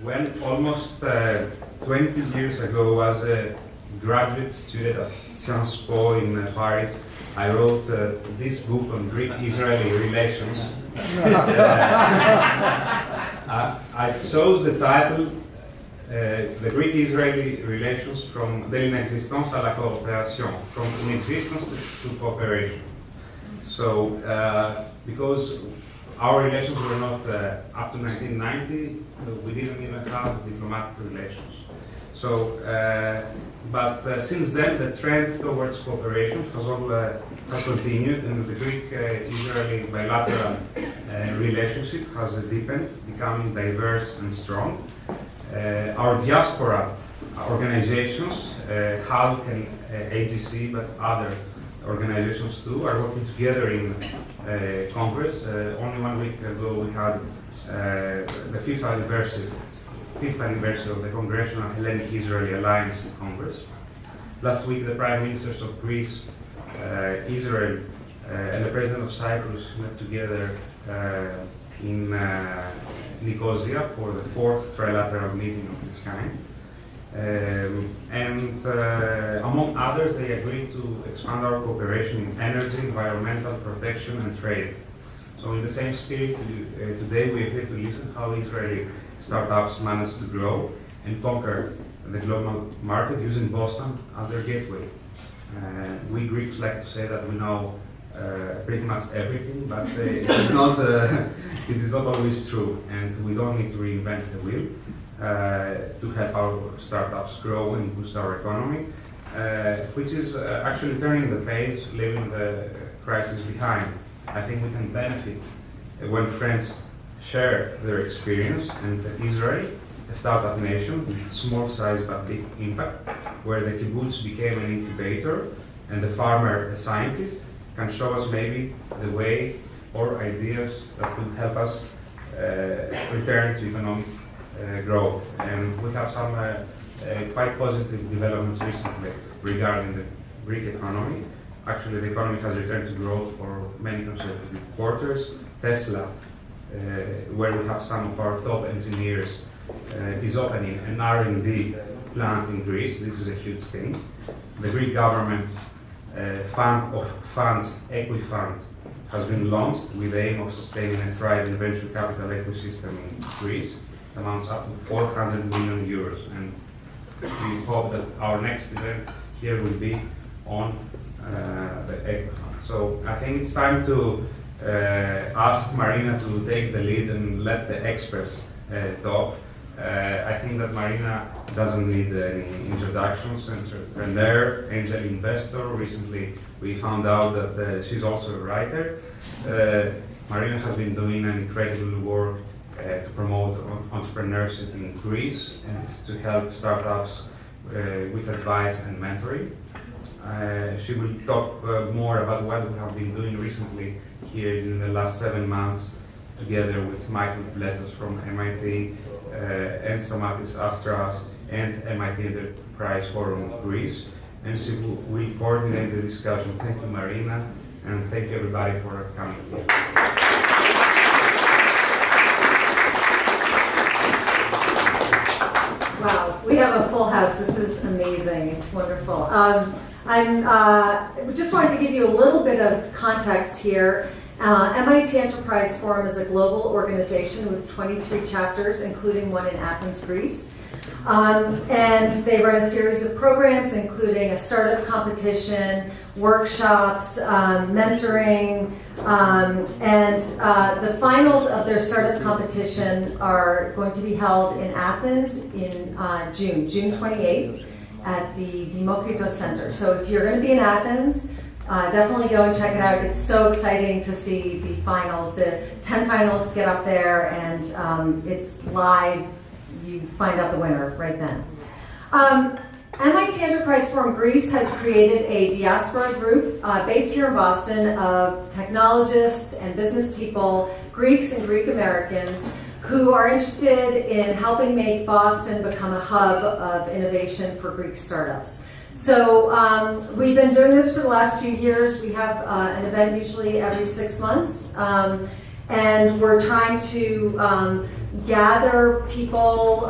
When almost 20 years ago, as a graduate student at Sciences Po in Paris, I wrote this book on Greek-Israeli relations. I chose the title The Greek-Israeli Relations from de l'inexistence à la coopération, from inexistence to cooperation. So, because our relations were not, up to 1990, we didn't even have diplomatic relations. So, but since then, the trend towards cooperation has continued, and the Greek-Israeli bilateral relationship has deepened, becoming diverse and strong. Our diaspora organizations, HALC and AGC, but other organizations too, are working together in Congress. Only 1 week ago we had the fifth anniversary of the Congressional Hellenic Israeli Alliance in Congress. Last week the Prime Ministers of Greece, Israel, and the President of Cyprus met together in Nicosia for the 4th trilateral meeting of this kind. Among others, they agreed to expand our cooperation in energy, environmental protection, and trade. So in the same spirit, today we are here to listen how Israeli startups manage to grow and conquer the global market using Boston as their gateway. We Greeks like to say that we know pretty much everything, but it is not always true, and we don't need to reinvent the wheel to help our startups grow and boost our economy, which is actually turning the page, leaving the crisis behind. I think we can benefit when friends share their experience, and Israel, a startup nation with small size but big impact, where the kibbutz became an incubator and the farmer a scientist, can show us maybe the way or ideas that could help us return to economic growth. And we have some quite positive developments recently regarding the Greek economy. Actually, the economy has returned to growth for many consecutive quarters. Tesla, where we have some of our top engineers, is opening an R&D plant in Greece. This is a huge thing. The Greek government's fund of funds, Equifund, has been launched with the aim of sustaining a thriving venture capital ecosystem in Greece. It amounts up to 400 million euros, and we hope that our next event here will be on the Equifund. So I think it's time to ask Marina to take the lead and let the experts talk. I think that Marina doesn't need any introductions. Entrepreneur, angel investor. Recently, we found out that she's also a writer. Marina has been doing an incredible work to promote entrepreneurship in Greece and to help startups with advice and mentoring. She will talk more about what we have been doing recently here in the last 7 months, together with Michael Blezas from MIT, and Stamatis Astras, and MIT Enterprise Forum of Greece. And she will coordinate the discussion. Thank you, Marina, and thank you, everybody, for coming here. Wow, we have a full house. This is amazing. It's wonderful. I just wanted to give you a little bit of context here. MIT Enterprise Forum is a global organization with 23 chapters, including one in Athens, Greece. And they run a series of programs, including a startup competition, workshops, mentoring, and the finals of their startup competition are going to be held in Athens in June 28th at the Demokritos Center. So if you're going to be in Athens, definitely go and check it out. It's so exciting to see the finals. The 10 finalists get up there, and it's live. You find out the winner right then. MIT Enterprise Forum Greece has created a diaspora group based here in Boston of technologists and business people, Greeks and Greek Americans, who are interested in helping make Boston become a hub of innovation for Greek startups. So we've been doing this for the last few years. We have an event usually every 6 months, and we're trying to gather people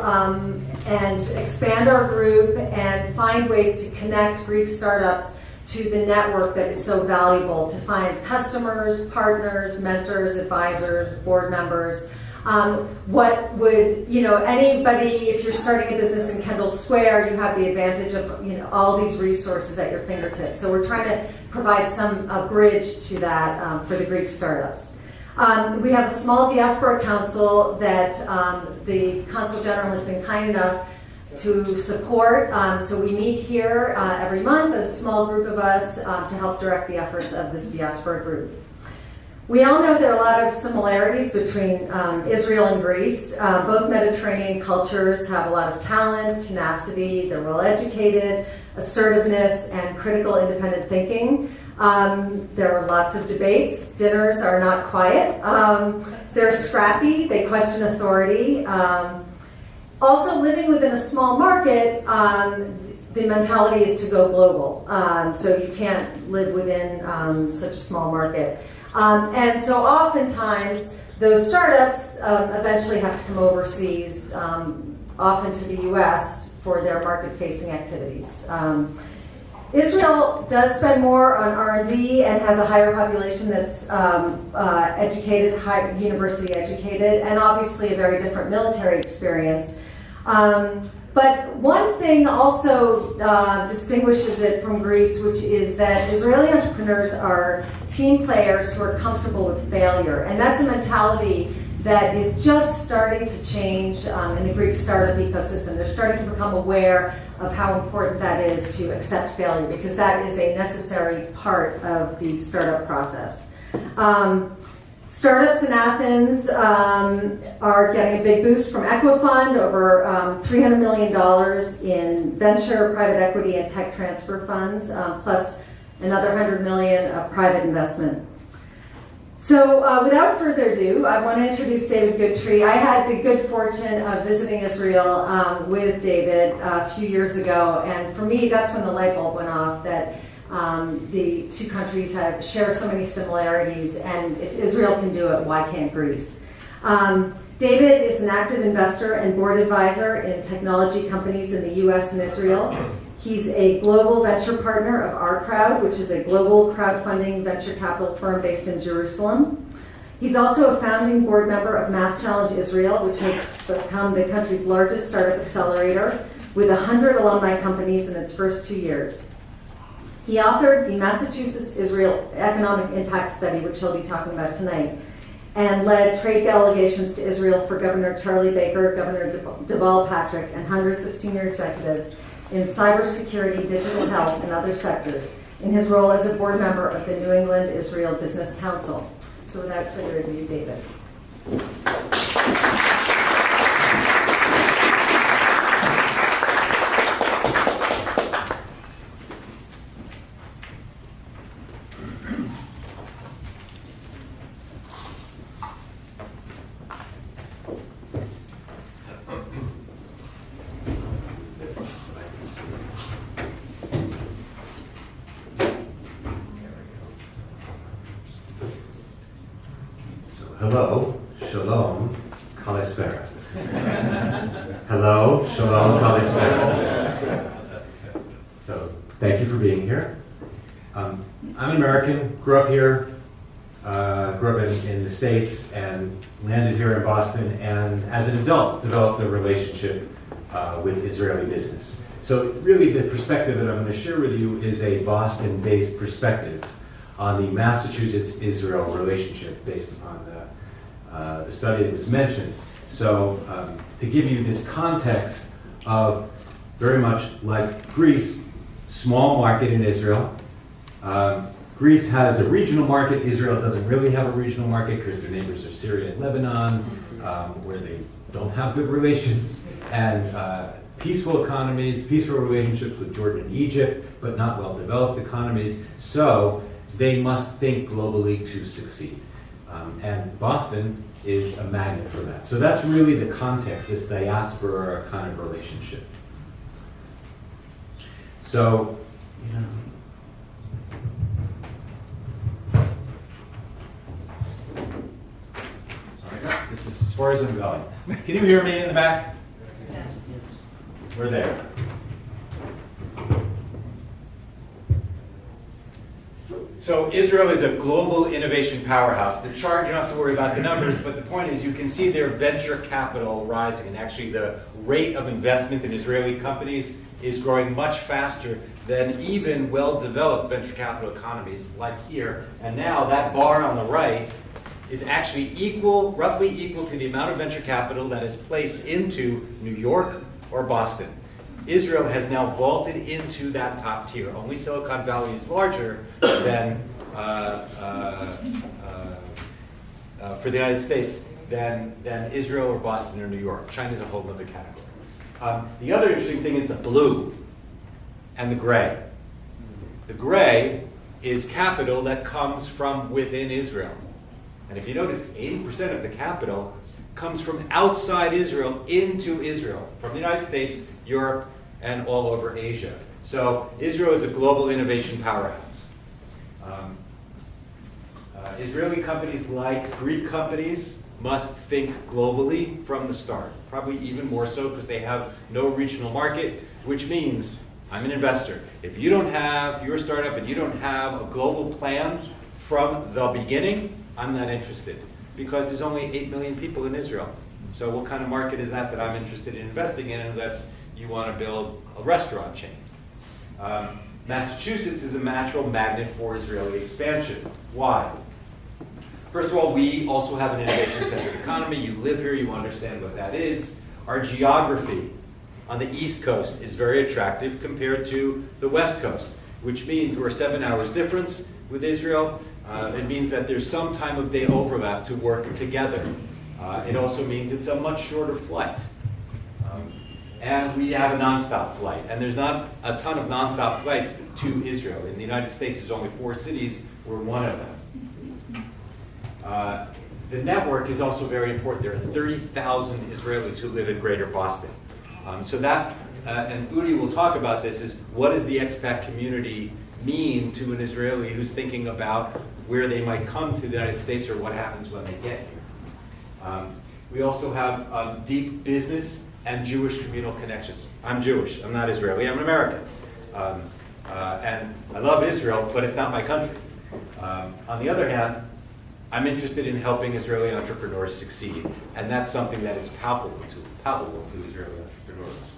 and expand our group and find ways to connect Greek startups to the network that is so valuable, to find customers, partners, mentors, advisors, board members. What would, anybody, if you're starting a business in Kendall Square, you have the advantage of, all these resources at your fingertips. So we're trying to provide a bridge to that for the Greek startups. We have a small diaspora council that the Consul General has been kind enough to support. So we meet here every month, a small group of us, to help direct the efforts of this diaspora group. We all know there are a lot of similarities between Israel and Greece. Both Mediterranean cultures have a lot of talent, tenacity, they're well educated, assertiveness, and critical independent thinking. There are lots of debates. Dinners are not quiet. They're scrappy, they question authority. Also, living within a small market, the mentality is to go global. So you can't live within such a small market. And so oftentimes, those startups eventually have to come overseas, often to the US, for their market-facing activities. Israel does spend more on R&D and has a higher population that's educated, university educated, and obviously a very different military experience. But one thing also distinguishes it from Greece, which is that Israeli entrepreneurs are team players who are comfortable with failure. And that's a mentality that is just starting to change in the Greek startup ecosystem. They're starting to become aware of how important that is to accept failure, because that is a necessary part of the startup process. Startups in Athens are getting a big boost from Equifund, over $300 million in venture, private equity, and tech transfer funds, plus another $100 million of private investment. So without further ado, I want to introduce David Goodtree. I had the good fortune of visiting Israel with David a few years ago, and for me, that's when the light bulb went off that the two countries share so many similarities, and if Israel can do it, why can't Greece? David is an active investor and board advisor in technology companies in the US and Israel. He's a global venture partner of Our Crowd, which is a global crowdfunding venture capital firm based in Jerusalem. He's also a founding board member of Mass Challenge Israel, which has become the country's largest startup accelerator, with 100 alumni companies in its first 2 years. He authored the Massachusetts-Israel Economic Impact Study, which he'll be talking about tonight, and led trade delegations to Israel for Governor Charlie Baker, Governor Deval Patrick, and hundreds of senior executives in cybersecurity, digital health, and other sectors, in his role as a board member of the New England Israel Business Council. So without further ado, David. Hello, shalom, kalispera. Hello, shalom, kalispera. So, thank you for being here. I'm an American, grew up here, grew up in the States, and landed here in Boston, and as an adult, developed a relationship with Israeli business. So really the perspective that I'm going to share with you is a Boston-based perspective on the Massachusetts-Israel relationship based upon the study that was mentioned. So to give you this context of very much like Greece, small market in Israel. Greece has a regional market. Israel doesn't really have a regional market because their neighbors are Syria and Lebanon, where they don't have good relations, and peaceful economies, peaceful relationships with Jordan and Egypt, but not well-developed economies. So they must think globally to succeed. And Boston is a magnet for that. So that's really the context, this diaspora kind of relationship. So, sorry, I got this This is as far as I'm going. Can you hear me in the back? Yes. We're there. So Israel is a global innovation powerhouse. The chart, you don't have to worry about the numbers, but the point is you can see their venture capital rising. And actually the rate of investment in Israeli companies is growing much faster than even well-developed venture capital economies like here. And now that bar on the right is actually equal, roughly equal to the amount of venture capital that is placed into New York or Boston. Israel has now vaulted into that top tier. Only Silicon Valley is larger than, for the United States, than Israel or Boston or New York. China's a whole other category. The other interesting thing is the blue and the gray. The gray is capital that comes from within Israel. And if you notice, 80% of the capital comes from outside Israel into Israel, from the United States, Europe, and all over Asia. So Israel is a global innovation powerhouse. Israeli companies, like Greek companies, must think globally from the start, probably even more so because they have no regional market, which means I'm an investor. If you don't have your startup and you don't have a global plan from the beginning, I'm not interested because there's only 8 million people in Israel. So what kind of market is that I'm interested in investing in unless you want to build a restaurant chain? Massachusetts is a natural magnet for Israeli expansion. Why? First of all, we also have an innovation-centered economy. You live here, you understand what that is. Our geography on the East Coast is very attractive compared to the West Coast, which means we're 7 hours difference with Israel. It means that there's some time of day overlap to work together. It also means it's a much shorter flight. And we have a nonstop flight. And there's not a ton of nonstop flights to Israel. In the United States, there's only 4 cities. We're one of them. The network is also very important. There are 30,000 Israelis who live in Greater Boston. So that, and Udi will talk about this, is what does the expat community mean to an Israeli who's thinking about where they might come to the United States or what happens when they get here. We also have deep business and Jewish communal connections. I'm Jewish, I'm not Israeli, I'm an American. And I love Israel, but it's not my country. On the other hand, I'm interested in helping Israeli entrepreneurs succeed, and that's something that is palpable to Israeli entrepreneurs.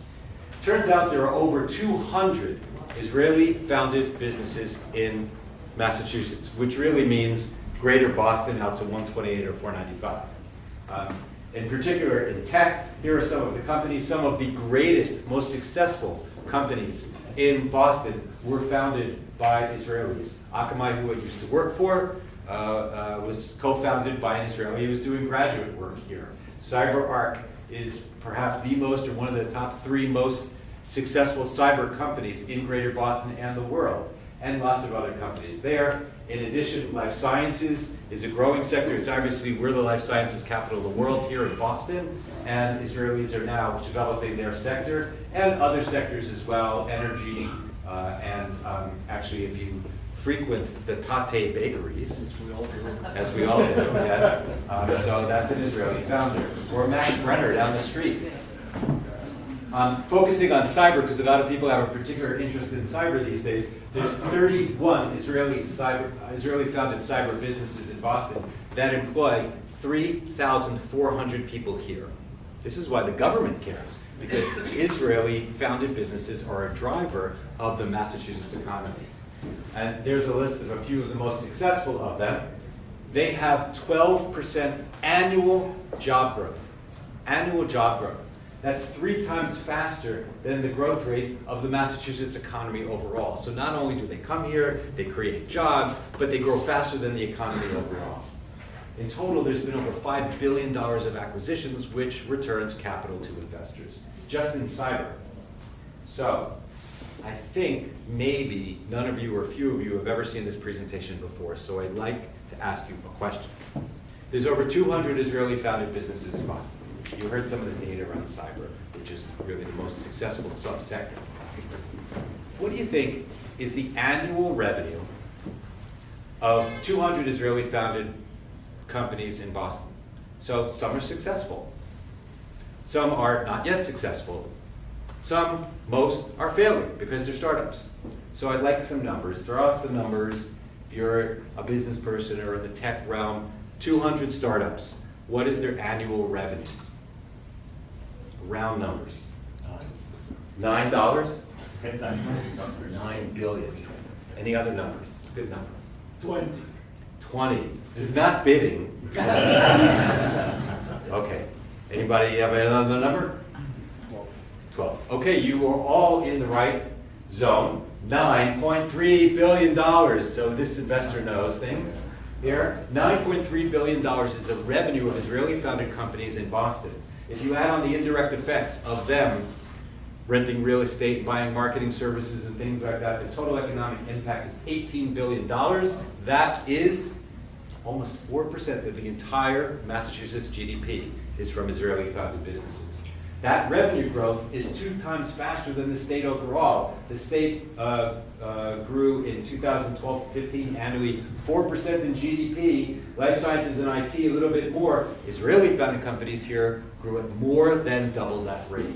Turns out there are over 200 Israeli-founded businesses in Massachusetts, which really means Greater Boston out to 128 or 495. In particular, in tech, here are some of the companies. Some of the greatest, most successful companies in Boston were founded by Israelis. Akamai, who I used to work for, was co-founded by an Israeli. He was doing graduate work here. CyberArk is perhaps the most, or one of the top 3 most successful cyber companies in Greater Boston and the world, and lots of other companies there. In addition, life sciences is a growing sector. It's obviously, we're the life sciences capital of the world here in Boston, and Israelis are now developing their sector, and other sectors as well, energy, and actually if you frequent the Tate bakeries, as we all do, yes. So that's an Israeli founder. Or Max Brenner down the street. Focusing on cyber, because a lot of people have a particular interest in cyber these days, there's 31 Israeli-founded cyber businesses in Boston that employ 3,400 people here. This is why the government cares, because Israeli-founded businesses are a driver of the Massachusetts economy. And there's a list of a few of the most successful of them. They have 12% annual job growth. Annual job growth. That's 3 times faster than the growth rate of the Massachusetts economy overall. So not only do they come here, they create jobs, but they grow faster than the economy overall. In total, there's been over $5 billion of acquisitions, which returns capital to investors, just in cyber. So I think maybe none of you or few of you have ever seen this presentation before, so I'd like to ask you a question. There's over 200 Israeli-founded businesses in Boston. You heard some of the data around cyber, which is really the most successful subsector. What do you think is the annual revenue of 200 Israeli-founded companies in Boston? So some are successful. Some are not yet successful. Most are failing because they're startups. So I'd like some numbers. Throw out some numbers. If you're a business person or in the tech realm, 200 startups. What is their annual revenue? Round numbers. $9? $9 billion. Any other numbers? Good number. 20. 20. This is not bidding. Okay. Anybody have another number? 12. Okay, you are all in the right zone. $9.3 billion. So this investor knows things here. $9.3 billion is the revenue of Israeli-founded companies in Boston. If you add on the indirect effects of them renting real estate, buying marketing services and things like that, the total economic impact is $18 billion. That is almost 4% of the entire Massachusetts GDP is from Israeli-founded businesses. That revenue growth is 2 times faster than the state overall. The state grew in 2012-15 annually 4% in GDP. Life sciences and IT a little bit more. Israeli-founded companies here grew at more than double that rate.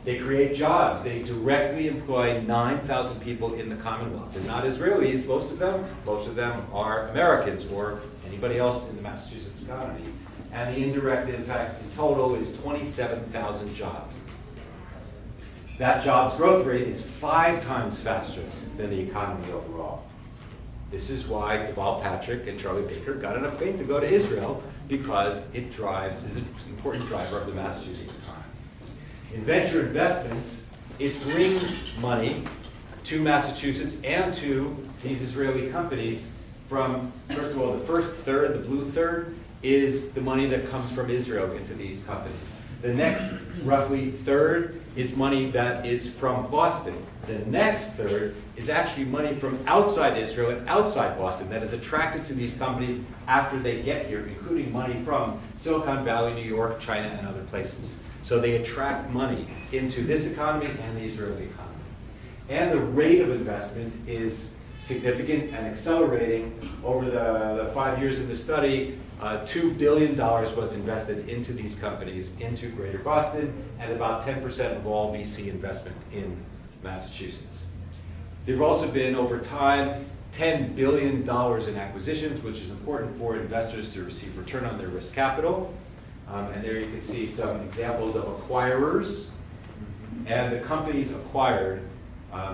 They create jobs. They directly employ 9,000 people in the Commonwealth. They're not Israelis, most of them. Most of them are Americans or anybody else in the Massachusetts economy. And the indirect impact in total is 27,000 jobs. That jobs growth rate is 5 times faster than the economy overall. This is why Deval Patrick and Charlie Baker got on a plane to go to Israel, because it is an important driver of the Massachusetts economy. In venture investments, it brings money to Massachusetts and to these Israeli companies from, first of all, the first third, the blue third, is the money that comes from Israel into these companies. The next roughly third is money that is from Boston. The next third is actually money from outside Israel and outside Boston that is attracted to these companies after they get here, including money from Silicon Valley, New York, China, and other places. So they attract money into this economy and the Israeli economy. And the rate of investment is significant and accelerating. Over the 5 years of the study, $2 billion was invested into these companies, into Greater Boston, and about 10% of all VC investment in Massachusetts. There have also been, over time, $10 billion in acquisitions, which is important for investors to receive return on their risk capital. And there you can see some examples of acquirers and the companies acquired.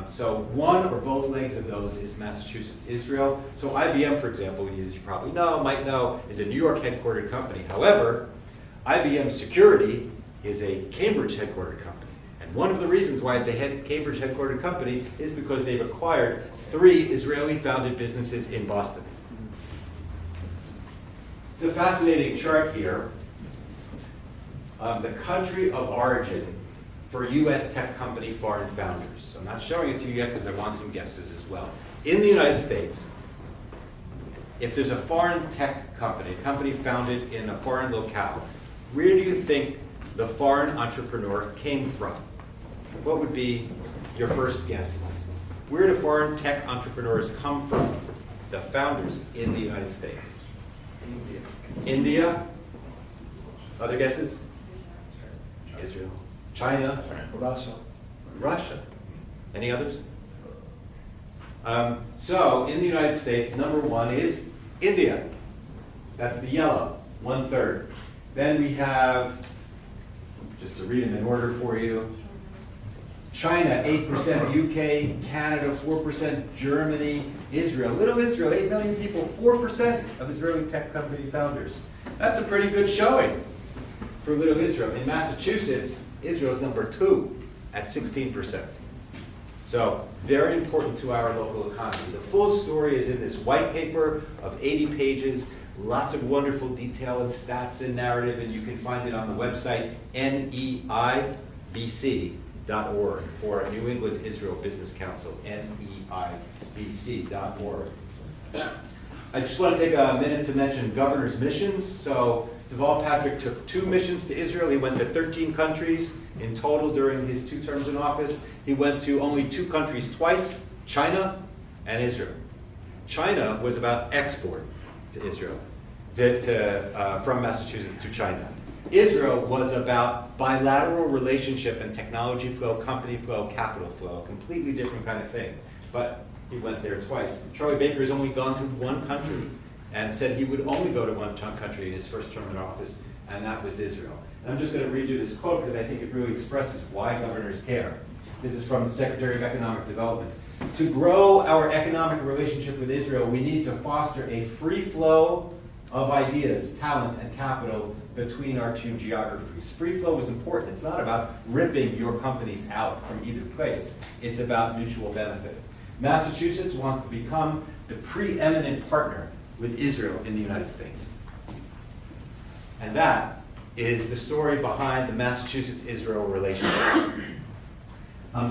So one or both legs of those is Massachusetts, Israel. So IBM, for example, as you probably know, might know, is a New York headquartered company. However, IBM Security is a Cambridge headquartered company. And one of the reasons why it's a Cambridge headquartered company is because they've acquired 3 Israeli-founded businesses in Boston. It's a fascinating chart here. The country of origin for U.S. tech company foreign founders. I'm not showing it to you yet because I want some guesses as well. In the United States, if there's a foreign tech company, a company founded in a foreign locale, where do you think the foreign entrepreneur came from? What would be your first guesses? Where do foreign tech entrepreneurs come from, the founders in the United States? India? Other guesses? Israel. China. Russia. Russia. Any others? So in the United States, number 1 is India. That's the yellow, 1/3. Then we have, just to read them in order for you, China, 8%, UK, Canada, 4%, Germany, Israel. Little Israel, 8 million people, 4% of Israeli tech company founders. That's a pretty good showing for little Israel. In Massachusetts, Israel is number 2 at 16%. So very important to our local economy. The full story is in this white paper of 80 pages, lots of wonderful detail and stats and narrative, and you can find it on the website neibc.org, or New England Israel Business Council, neibc.org. I just want to take a minute to mention governor's missions. So Deval Patrick took 2 missions to Israel. He went to 13 countries in total during his 2 terms in office. He went to only 2 countries twice, China and Israel. China was about export to Israel. from Massachusetts to China. Israel was about bilateral relationship and technology flow, company flow, capital flow, a completely different kind of thing. But he went there twice. Charlie Baker has only gone to one country and said he would only go to one country in his first term in office, and that was Israel. And I'm just going to read you this quote because I think it really expresses why governors care. This is from the Secretary of Economic Development. To grow our economic relationship with Israel, we need to foster a free flow of ideas, talent, and capital between our two geographies. Free flow is important. It's not about ripping your companies out from either place. It's about mutual benefit. Massachusetts wants to become the preeminent partner with Israel in the United States. And that is the story behind the Massachusetts-Israel relationship.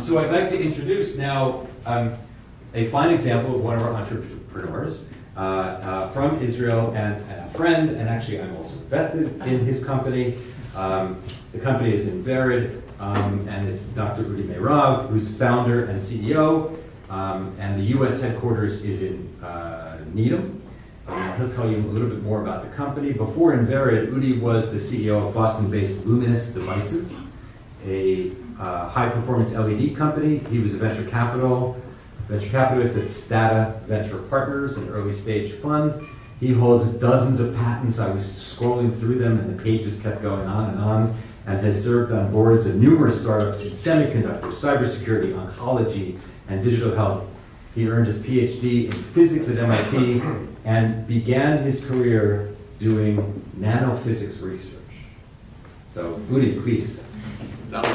So I'd like to introduce now a fine example of one of our entrepreneurs from Israel and a friend, and actually I'm also invested in his company. The company is in Vered, and it's Dr. Udi Meirav, who's founder and CEO, and the US headquarters is in Needham. He'll tell you a little bit more about the company. Before in Vered, Udi was the CEO of Boston-based Luminous Devices, a high-performance LED company. He was a venture capitalist at Stata Venture Partners, an early-stage fund. He holds dozens of patents. I was scrolling through them, and the pages kept going on, and has served on boards of numerous startups in semiconductors, cybersecurity, oncology, and digital health. He earned his PhD in physics at MIT and began his career doing nanophysics research. So, Udi, please. Thank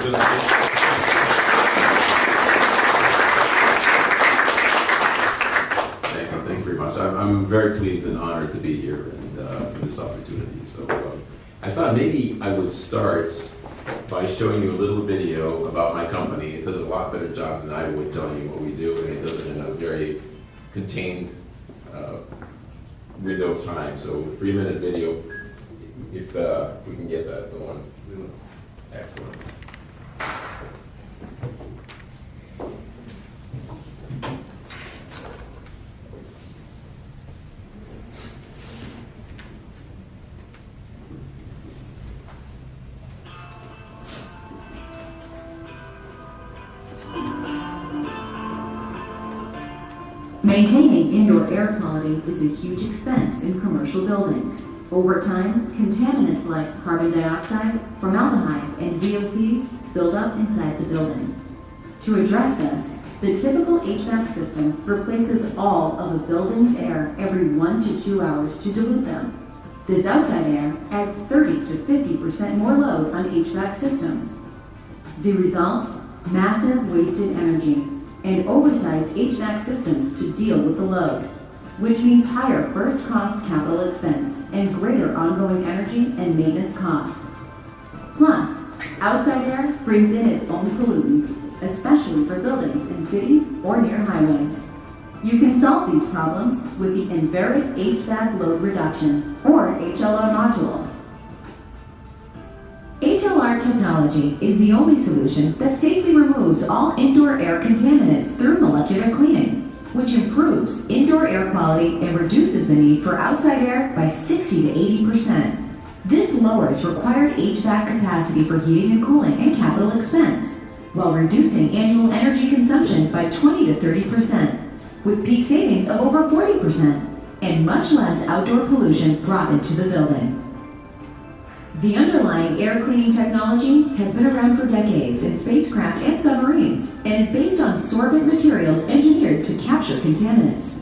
you very much. I'm very pleased and honored to be here and for this opportunity. So I thought maybe I would start by showing you a little video about my company. It does a lot better job than I would telling you what we do, and it does it in a very contained window of time. So 3-minute video, if we can get that going. Excellent. Maintaining indoor air quality is a huge expense in commercial buildings. Over time, contaminants like carbon dioxide, formaldehyde, and VOCs build up inside the building. To address this, the typical HVAC system replaces all of a building's air every 1 to 2 hours to dilute them. This outside air adds 30 to 50% more load on HVAC systems. The result? Massive wasted energy and oversized HVAC systems to deal with the load, which means higher first cost capital expense and greater ongoing energy and maintenance costs. Plus, outside air brings in its own pollutants, especially for buildings in cities or near highways. You can solve these problems with the Inverid HVAC Load Reduction, or HLR module. HLR technology is the only solution that safely removes all indoor air contaminants through molecular cleaning, which improves indoor air quality and reduces the need for outside air by 60 to 80%. This lowers required HVAC capacity for heating and cooling and capital expense, while reducing annual energy consumption by 20 to 30%, with peak savings of over 40%, and much less outdoor pollution brought into the building. The underlying air cleaning technology has been around for decades in spacecraft and submarines and is based on sorbent materials engineered to capture contaminants.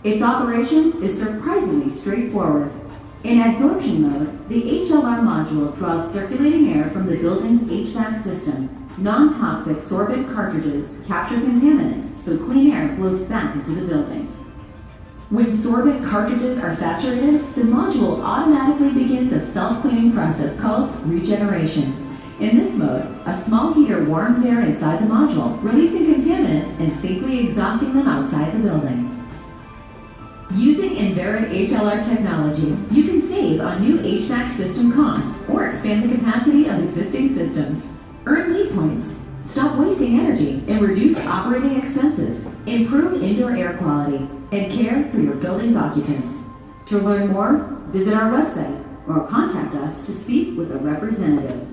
Its operation is surprisingly straightforward. In adsorption mode, the HLR module draws circulating air from the building's HVAC system. Non-toxic sorbent cartridges capture contaminants so clean air flows back into the building. When sorbent cartridges are saturated, the module automatically begins a self-cleaning process called regeneration. In this mode, a small heater warms air inside the module, releasing contaminants and safely exhausting them outside the building. Using Inverid HLR technology, you can save on new HVAC system costs or expand the capacity of existing systems. Earn lead points, stop wasting energy, and reduce operating expenses. Improve indoor air quality and care for your building's occupants. To learn more, Visit our website or contact us to speak with a representative.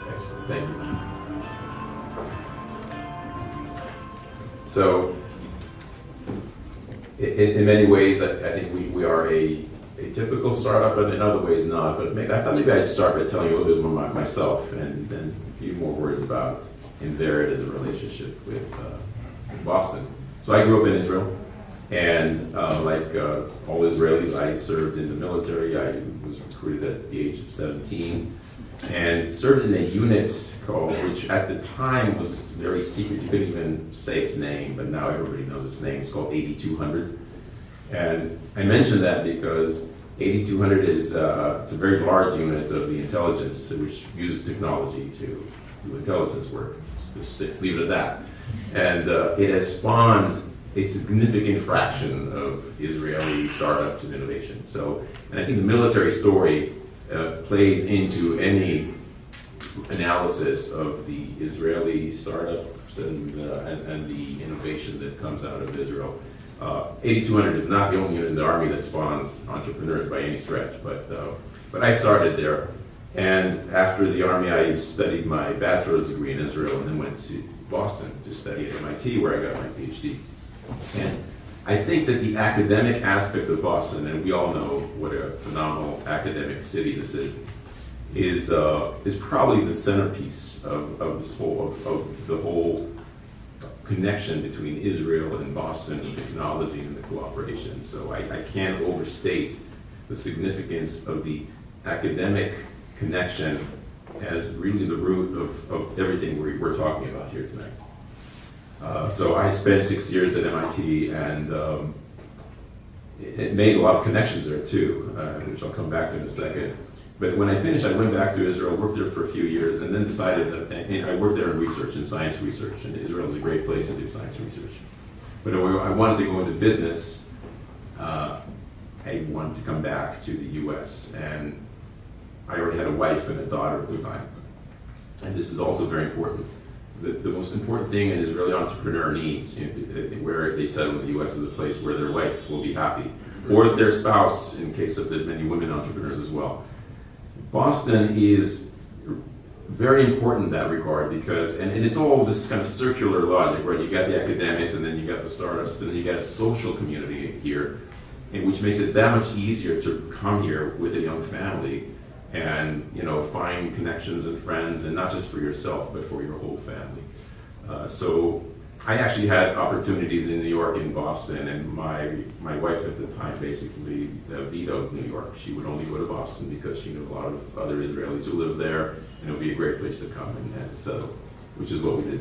Excellent, thank you. So, in many ways, I think we are a typical startup, but in other ways not. But I thought maybe I'd start by telling you a little bit more about myself, and then a few more words about Inverit and the relationship with Boston. So I grew up in Israel, and like all Israelis, I served in the military. I was recruited at the age of 17, and served in a unit which at the time was very secret. You couldn't even say its name, but now everybody knows its name. It's called 8200. And I mention that because 8200 is it's a very large unit of the intelligence, which uses technology to do intelligence work. Just leave it at that. And it has spawned a significant fraction of Israeli startups and innovation. So, and I think the military story plays into any analysis of the Israeli startups and the innovation that comes out of Israel. 8200 is not the only unit in the Army that spawns entrepreneurs by any stretch, but I started there. And after the Army, I studied my bachelor's degree in Israel and then went to Boston to study at MIT, where I got my PhD. And I think that the academic aspect of Boston, and we all know what a phenomenal academic city this is probably the centerpiece of this whole of the whole connection between Israel and Boston and technology and the cooperation. So I can't overstate the significance of the academic connection as really the root of everything we're talking about here tonight. So I spent 6 years at MIT, and it made a lot of connections there too, which I'll come back to in a second. But when I finished, I went back to Israel, worked there for a few years, and then decided that I worked there in research, in science research, and Israel is a great place to do science research. But I wanted to go into business. I wanted to come back to the US, and I already had a wife and a daughter at the time. And this is also very important. The most important thing an Israeli entrepreneur needs, where they settle in the US, is a place where their wife will be happy, or their spouse, in case of there's many women entrepreneurs as well. Boston is very important in that regard because, and it's all this kind of circular logic, right? You got the academics, and then you got the startups, and then you got a social community here, and which makes it that much easier to come here with a young family and find connections and friends, and not just for yourself, but for your whole family. So I actually had opportunities in New York and Boston, and my wife at the time basically vetoed New York. She would only go to Boston because she knew a lot of other Israelis who lived there, and it would be a great place to come and settle, which is what we did.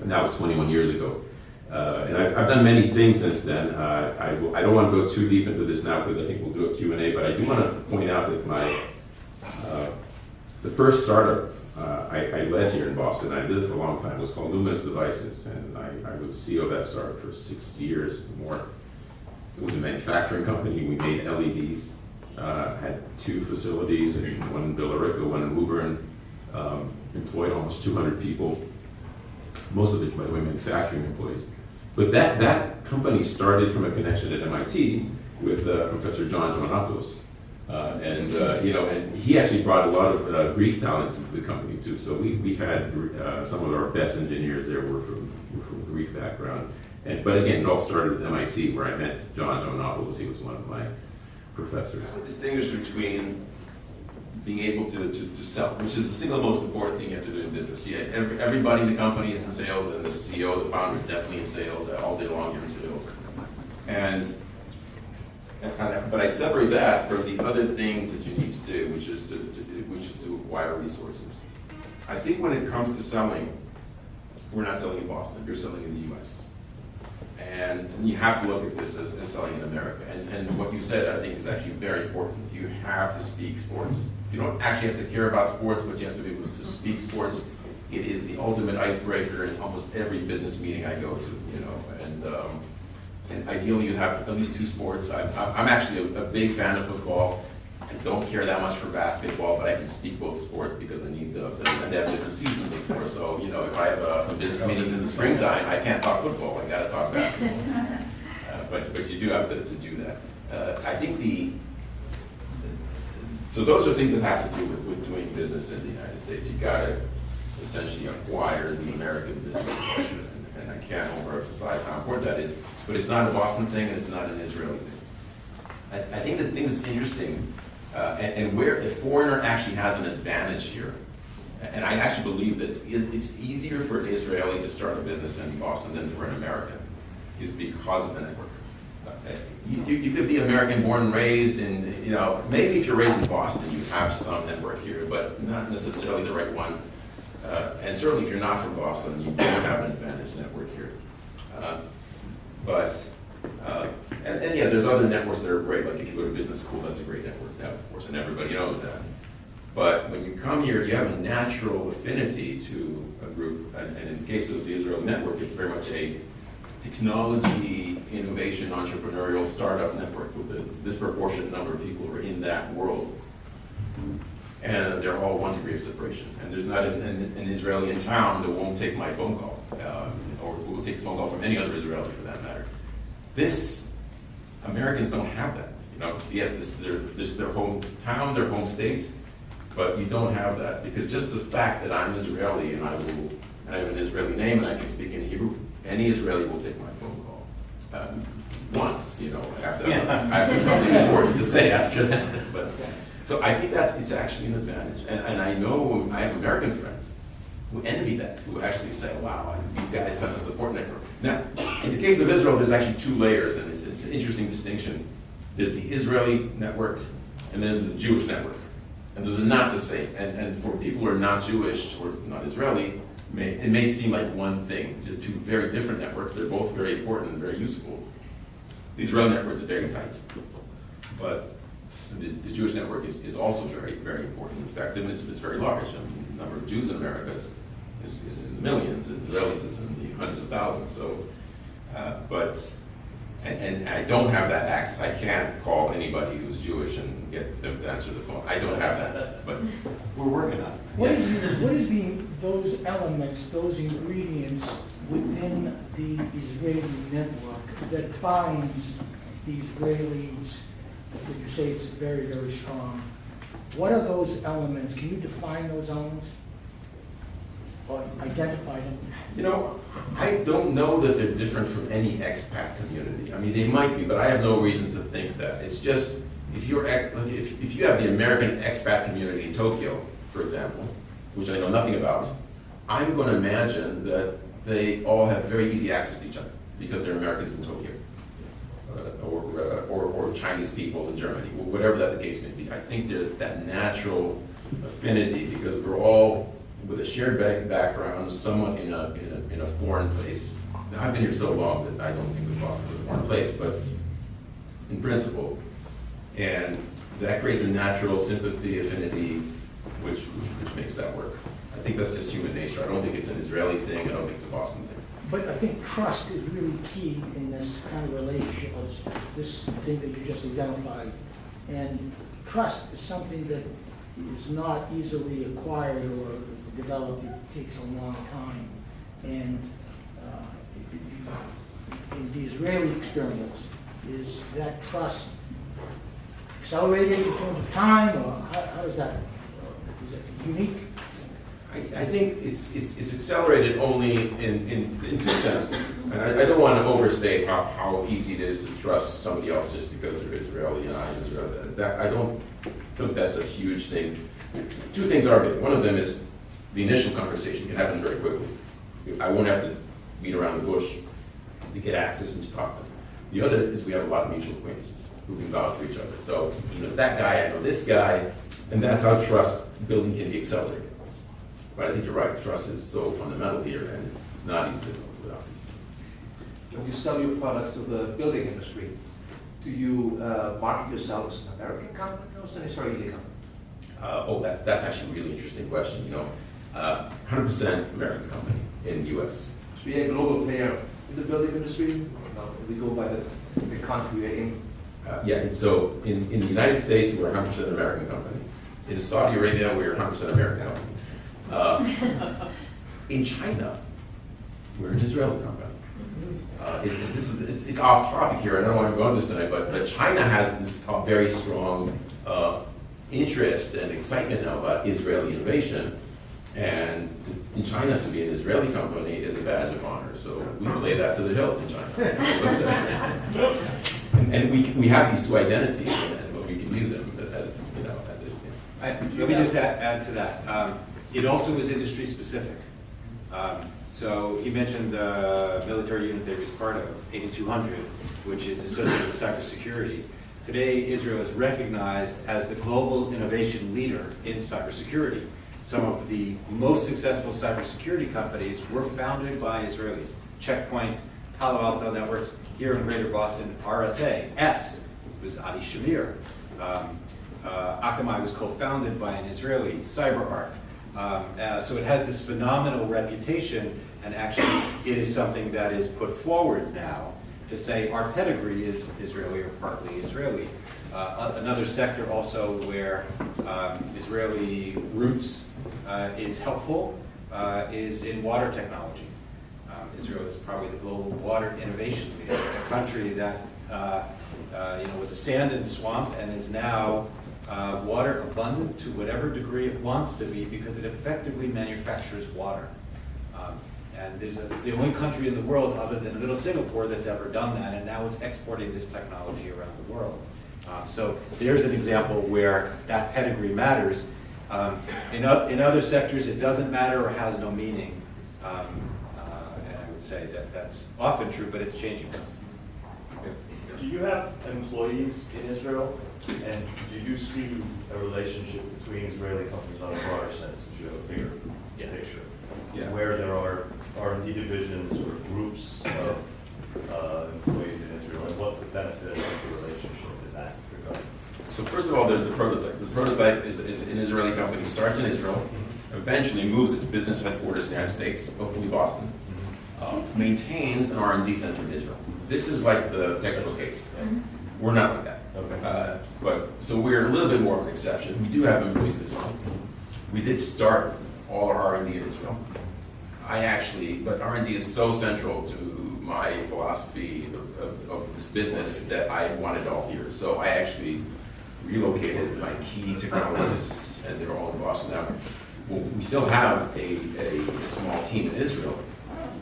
And that was 21 years ago. And I've done many things since then. I don't want to go too deep into this now because I think we'll do a Q&A, but I do want to point out that the first startup I led here in Boston, I did it for a long time, was called Luminous Devices, and I was the CEO of that startup for 6 years or more. It was a manufacturing company. We made LEDs, had 2 facilities, one in Billerica, one in Woburn, employed almost 200 people, most of which, by the way, manufacturing employees. But that company started from a connection at MIT with Professor John Joannopoulos. And he actually brought a lot of Greek talent into the company too. So we had some of our best engineers there were from Greek background. But again, it all started with MIT, where I met John Joannopoulos. He was one of my professors. I would distinguish between being able to sell, which is the single most important thing you have to do in business. Everybody in the company is in sales, and the CEO, the founder, is definitely in sales. All day long, you're in sales. But I'd separate that from the other things that you need to do, which is to acquire resources. I think when it comes to selling, we're not selling in Boston. You're selling in the U.S. And you have to look at this as selling in America. And what you said, I think, is actually very important. You have to speak sports. You don't actually have to care about sports, but you have to be able to speak sports. It is the ultimate icebreaker in almost every business meeting I go to, and ideally you have at least 2 sports. I'm actually a big fan of football. I don't care that much for basketball, but I can speak both sports because I need and they have different seasons, of course. So, if I have some business meetings in the springtime, I can't talk football. I got to talk basketball. but you do have to do that. I think so those are things that have to do with doing business in the United States. You got to essentially acquire the American business culture, and I can't overemphasize how important that is. But it's not a Boston thing, and it's not an Israeli thing. I think the thing that's interesting, and where a foreigner actually has an advantage here, and I actually believe that it's easier for an Israeli to start a business in Boston than for an American, is because of the network. You could be American born and raised, and maybe if you're raised in Boston, you have some network here, but not necessarily the right one. And certainly if you're not from Boston, you don't have an advantage network here. And yeah, there's other networks that are great, like if you go to business school, that's a great network to have, of course, and everybody knows that. But when you come here, you have a natural affinity to a group, and in the case of the Israel network, it's very much a technology, innovation, entrepreneurial startup network with a disproportionate number of people who are in that world. And they're all 1 degree of separation. And there's not an Israeli in town that won't take my phone call, or who will take a phone call from any other Israeli for that matter. Americans don't have that. Yes, this is their hometown, their home state, but you don't have that, because just the fact that I'm Israeli and I have an Israeli name and I can speak in Hebrew, any Israeli will take my phone call. Once, after I have something important to say after that. But so I think it's actually an advantage. And I know I have American friends who envy that, who actually say, wow, you guys have a support network. Now, in the case of Israel, there's actually 2 layers, and it's an interesting distinction. There's the Israeli network, and then there's the Jewish network. And those are not the same. And for people who are not Jewish or not Israeli, it may seem like one thing. These are 2 very different networks. They're both very important and very useful. The Israeli network is very tight. But the Jewish network is also very, very important. In fact, it's very large. The number of Jews in America is in the millions. Israelis is in the hundreds of thousands. So, and I don't have that access. I can't call anybody who's Jewish and get them to answer the phone. I don't have that, but we're working on it. What is those elements, those ingredients within the Israeli network that binds the Israelis? That you say it's very, very strong. What are those elements? Can you define those elements or identify them? I don't know that they're different from any expat community. I mean, they might be, but I have no reason to think that. It's just, if you have the American expat community in Tokyo, for example, which I know nothing about, I'm going to imagine that they all have very easy access to each other because they're Americans in Tokyo. Or Chinese people in Germany, whatever that the case may be. I think there's that natural affinity because we're all with a shared background, somewhat in a foreign place. Now, I've been here so long that I don't think it's possible a foreign place, but in principle, and that creates a natural sympathy, affinity, which makes that work. I think that's just human nature. I don't think it's an Israeli thing. I don't think it's a Boston thing. But I think trust is really key in this kind of relationship, this thing that you just identified. And trust is something that is not easily acquired or developed. It takes a long time. And in the Israeli experience, is that trust accelerated in terms of time, or how is that? Is it unique? I think it's accelerated only in 2 senses. And I don't want to overstate how easy it is to trust somebody else just because they're Israeli and I'm Israeli. I don't think that's a huge thing. 2 things are big. One of them is the initial conversation can happen very quickly. I won't have to beat around the bush to get access and to talk to them. The other is we have a lot of mutual acquaintances who can vouch for each other. So he knows that guy, I know this guy, and that's how trust building can be accelerated. But I think you're right, trust is so fundamental here, and it's not easy to do without it. When you sell your products to the building industry, do you market yourself as an American company or as an Israeli company? That's actually a really interesting question. 100% American company in the U.S. So you're a global player in the building industry? No, we go by the country we're in. Yeah, so in the United States, we're a 100% American company. In Saudi Arabia, we're a 100% American company. In China, we're an Israeli company. It's off topic here. I don't want to go into this tonight, but China has this very strong interest and excitement now about Israeli innovation. And in China, to be an Israeli company is a badge of honor. So we play that to the hilt in China. and we have these two identities, and we can use them as is. Let me just add to that. It also is industry specific. So he mentioned the military unit that he was part of, 8200, which is associated with cybersecurity. Today, Israel is recognized as the global innovation leader in cybersecurity. Some of the most successful cybersecurity companies were founded by Israelis. Checkpoint, Palo Alto Networks, here in Greater Boston, RSA. S was Adi Shamir. Akamai was co-founded by an Israeli, CyberArk. So it has this phenomenal reputation, and actually it is something that is put forward now to say our pedigree is Israeli or partly Israeli. Another sector also where Israeli roots is helpful is in water technology. Israel is probably the global water innovation leader. It's a country that was a sand and swamp and is now water abundant to whatever degree it wants to be because it effectively manufactures water. And it's the only country in the world other than little Singapore that's ever done that, and now it's exporting this technology around the world. So there's an example where that pedigree matters. In other sectors, it doesn't matter or has no meaning. And I would say that that's often true, but it's changing. Do you have employees in Israel? And do you see a relationship between Israeli companies on a broader sense, to show a bigger picture? Yeah. Where there are R&D divisions or groups of employees in Israel, and what's the benefit of the relationship in that regard? So first of all, there's the prototype. The prototype is an Israeli company, starts in Israel, eventually moves its business headquarters to the United States, hopefully Boston, maintains an R&D center in Israel. This is like the textbook case. We're not like that. Okay. So we're a little bit more of an exception. We do have employees in Israel. We did start all our R&D in Israel. But R&D is so central to my philosophy of this business that I want it all here. So I actually relocated my key technologists, and they're all in Boston now. Well, we still have a small team in Israel.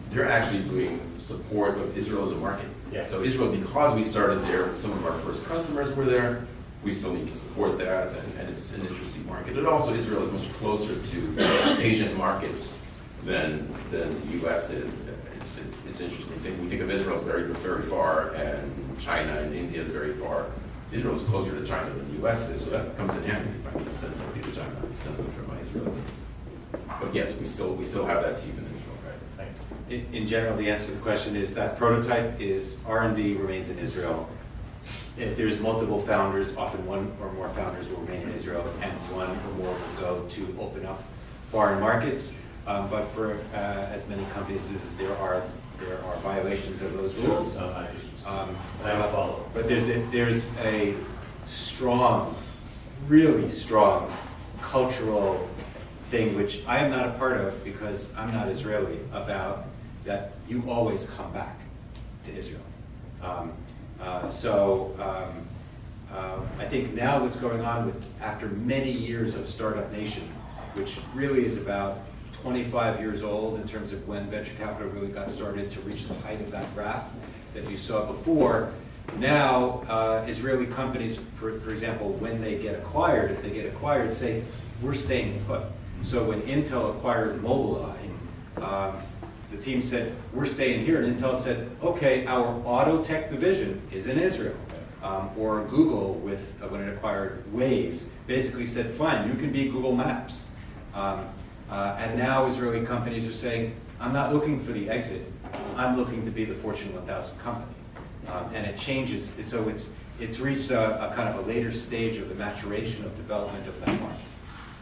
They're actually doing support of Israel as a market. Yeah. So Israel, because we started there, some of our first customers were there. We still need to support that, and it's an interesting market. And also, Israel is much closer to Asian markets than the U.S. is. It's interesting. We think of Israel as very far, and China and India is very far. Israel is closer to China than the U.S. is, so that comes in handy if I need to send somebody to China, send them from Israel. But yes, we still have that team in Israel. In general, the answer to the question is that prototype is R&D remains in Israel. If there's multiple founders, often one or more founders will remain in Israel, and one or more will go to open up foreign markets. But for as many companies as there are violations of those rules. I have a follow-up. But there's a strong, really strong cultural thing which I am not a part of because I'm not Israeli, about that you always come back to Israel. I think now what's going on after many years of Startup Nation, which really is about 25 years old in terms of when venture capital really got started to reach the height of that graph that you saw before. Now, Israeli companies, for example, when they get acquired, if they get acquired, say, we're staying put. So when Intel acquired Mobileye, the team said, we're staying here, and Intel said, okay, our auto tech division is in Israel. Or Google, when it acquired Waze, basically said, fine, you can be Google Maps. And now Israeli companies are saying, I'm not looking for the exit, I'm looking to be the Fortune 1000 company. And it changes, so it's reached a kind of a later stage of the maturation of development of that market.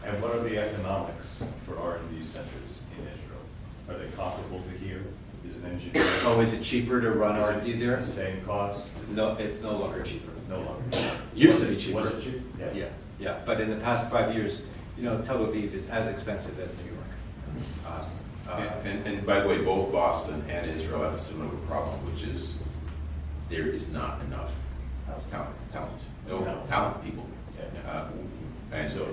And what are the economics for R&D centers in Israel? Are they comparable to here? Is an engineer? Oh, is it cheaper to run R&D there? The same cost? No, it's no longer cheaper. No longer. Used to be cheaper. Was it cheap? Yes. Yeah. But in the past 5 years, Tel Aviv is as expensive as New York. And by the way, both Boston and Israel have a similar problem, which is there is not enough talent people. And so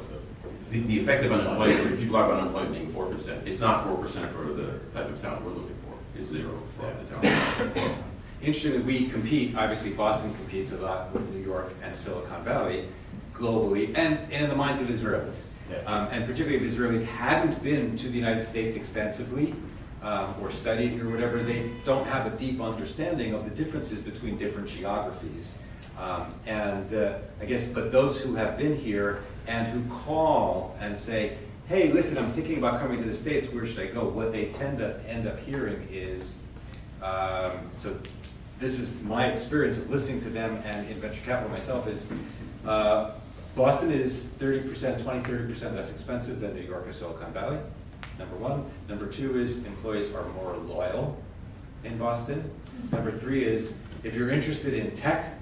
the effective unemployment, people have unemployment being 4%. It's not 4% for the type of talent we're looking for. It's 0 for the talent. Interestingly, we compete, obviously Boston competes a lot with New York and Silicon Valley globally and in the minds of Israelis. And particularly if Israelis hadn't been to the United States extensively or studied or whatever, they don't have a deep understanding of the differences between different geographies. I guess, but those who have been here and who call and say, hey, listen, I'm thinking about coming to the States, where should I go? What they tend to end up hearing is, so this is my experience of listening to them and in venture capital myself is, Boston is 30% less expensive than New York or Silicon Valley, number one. Number two is employees are more loyal in Boston. Number three is if you're interested in tech,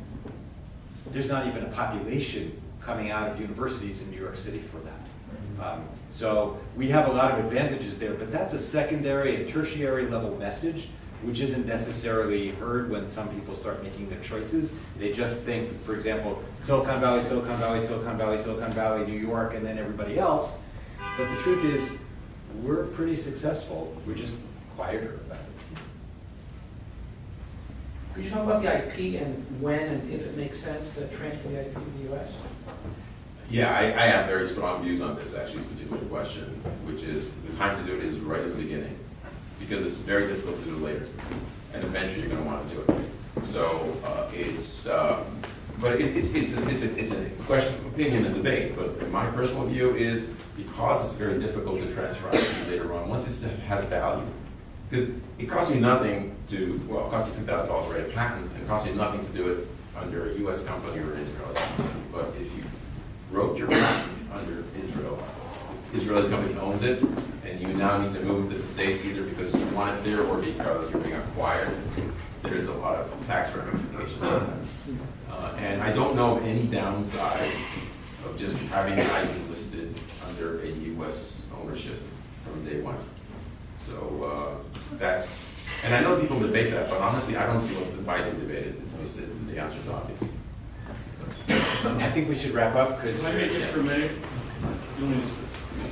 there's not even a population coming out of universities in New York City for that. So we have a lot of advantages there, but that's a secondary and tertiary level message which isn't necessarily heard when some people start making their choices. They just think, for example, Silicon Valley, Silicon Valley, Silicon Valley, Silicon Valley, New York, and then everybody else. But the truth is, we're pretty successful. We're just quieter about it. Could you talk about the IP and when and if it makes sense to transfer the IP to the US? Yeah, I have very strong views on this, actually, this particular question, which is the time to do it is right at the beginning, because it's very difficult to do later, and eventually you're going to want to do it. So but it's a question of opinion and debate. But my personal view is because it's very difficult to transfer IP later on, once it has value, because it costs you nothing to, well, it costs you $2,000 to write a patent, and it costs you nothing to do it under a U.S. company or an Israeli company. But if you wrote your patent under Israel, the Israeli company owns it, and you now need to move to the States either because you want it there or because you're being acquired, there's a lot of tax ramifications on that. And I don't know of any downside of just having the IP listed under a U.S. ownership from day one. So that's, and I know people debate that, but honestly, I don't see why they debate it. The answer is obvious. I think we should wrap up because. I may just for a minute.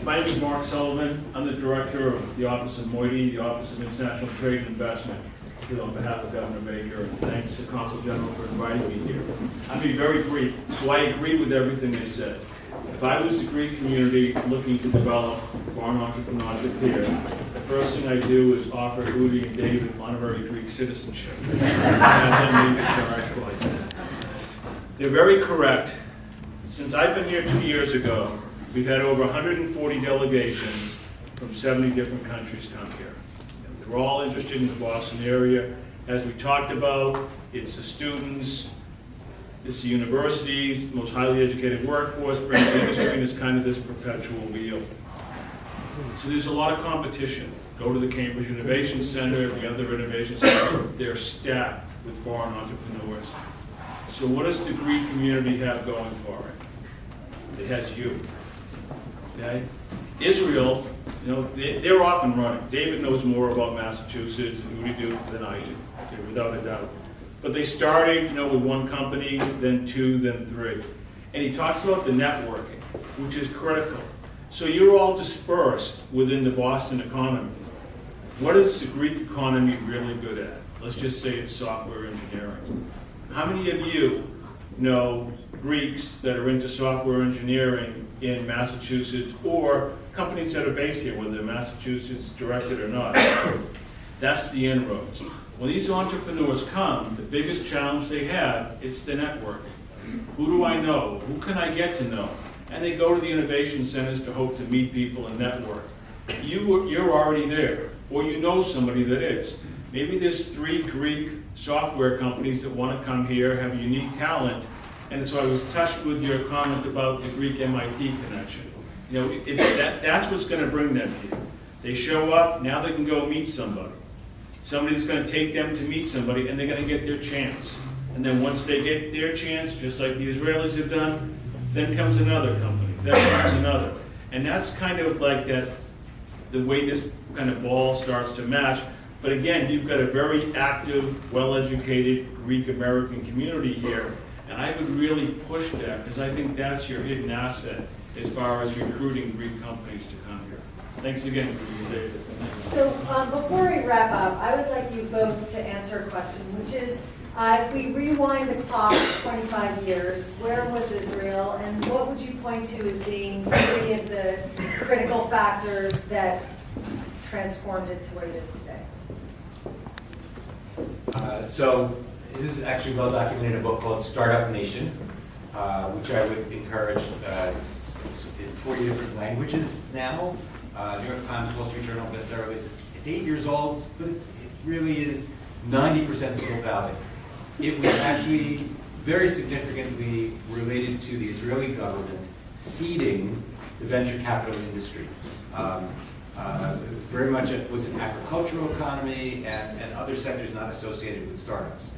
My name is Mark Sullivan. I'm the director of the Office of Moiti, the Office of International Trade and Investment, here on behalf of Governor Baker, and thanks to Consul General for inviting me here. I'll be very brief. So I agree with everything they said. If I was the Greek community looking to develop foreign entrepreneurship here, the first thing I do is offer Udi and David honorary Greek citizenship. And then leave it directly. They're very correct. Since I've been here 2 years ago, we've had over 140 delegations from 70 different countries come here. They're all interested in the Boston area. As we talked about, it's the students, it's the universities, the most highly educated workforce, brings the industry, and it's kind of this perpetual wheel. So there's a lot of competition. Go to the Cambridge Innovation Center, the other innovation center, they're stacked with foreign entrepreneurs. So what does the Greek community have going for it? It has you. Okay? Israel, you know, they're off and running. David knows more about Massachusetts and Udi do than I do, okay, without a doubt. But they started, you know, with one company, then two, then three. And he talks about the networking, which is critical. So you're all dispersed within the Boston economy. What is the Greek economy really good at? Let's just say it's software engineering. How many of you know Greeks that are into software engineering in Massachusetts or companies that are based here, whether they're Massachusetts directed or not? That's the inroads. When these entrepreneurs come, the biggest challenge they have, it's the networking. Who do I know? Who can I get to know? And they go to the innovation centers to hope to meet people and network. You're already there, or you know somebody that is. Maybe there's 3 Greek software companies that want to come here, have unique talent, and so I was touched with your comment about the Greek MIT connection. You know, that's what's going to bring them here. They show up, now they can go meet somebody. Somebody's going to take them to meet somebody, and they're going to get their chance. And then once they get their chance, just like the Israelis have done, then comes another company, then comes another. And that's kind of like that the way this kind of ball starts to match. But again, you've got a very active, well-educated Greek American community here, and I would really push that because I think that's your hidden asset as far as recruiting Greek companies to come here. Thanks again, David. So before we wrap up, I would like you both to answer a question, which is, if we rewind the clock 25 years, where was Israel, and what would you point to as being three of the critical factors that transformed it to what it is today? So this is actually well documented in a book called Startup Nation, which I would encourage. It's in 40 different languages now. New York Times, Wall Street Journal, bestseller list. It's 8 years old, but it really is 90% still valid. It was actually very significantly related to the Israeli government seeding the venture capital industry. Very much it was an agricultural economy and other sectors not associated with startups.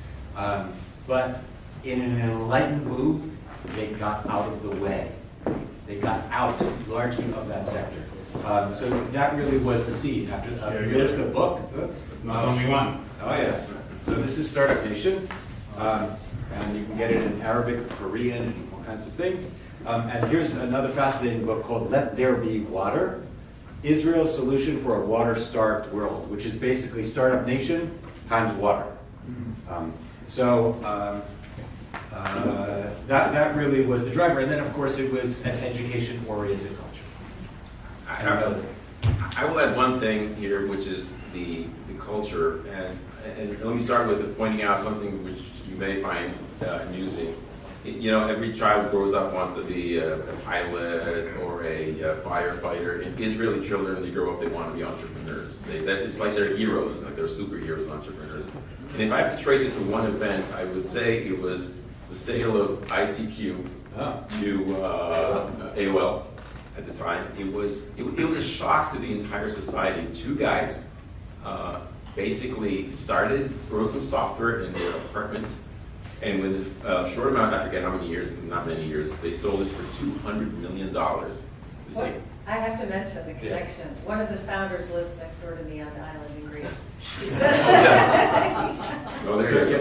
But in an enlightened move, they got out of the way. They got out largely of that sector. So that really was the seed. After here's the book. Not only one. Oh yes. So this is Startup Nation, and you can get it in Arabic, Korean, and all kinds of things. And here's another fascinating book called Let There Be Water: Israel's Solution for a Water-Starved World, which is basically Startup Nation times water. That really was the driver. And then, of course, it was an education-oriented culture. I will add one thing here, which is the culture. And let me start with pointing out something which you may find amusing. You know, every child grows up wants to be a pilot or a firefighter. And Israeli children, they grow up, they want to be entrepreneurs. It's like they're heroes, like they're superheroes, entrepreneurs. And if I have to trace it to one event, I would say it was the sale of ICQ to AOL at the time. It was a shock to the entire society. Two guys basically wrote some software in their apartment. And within a short amount, I forget how many years, not many years, they sold it for $200 million. It's like, I have to mention the connection. Yeah. One of the founders lives next door to me on the island in Greece. You have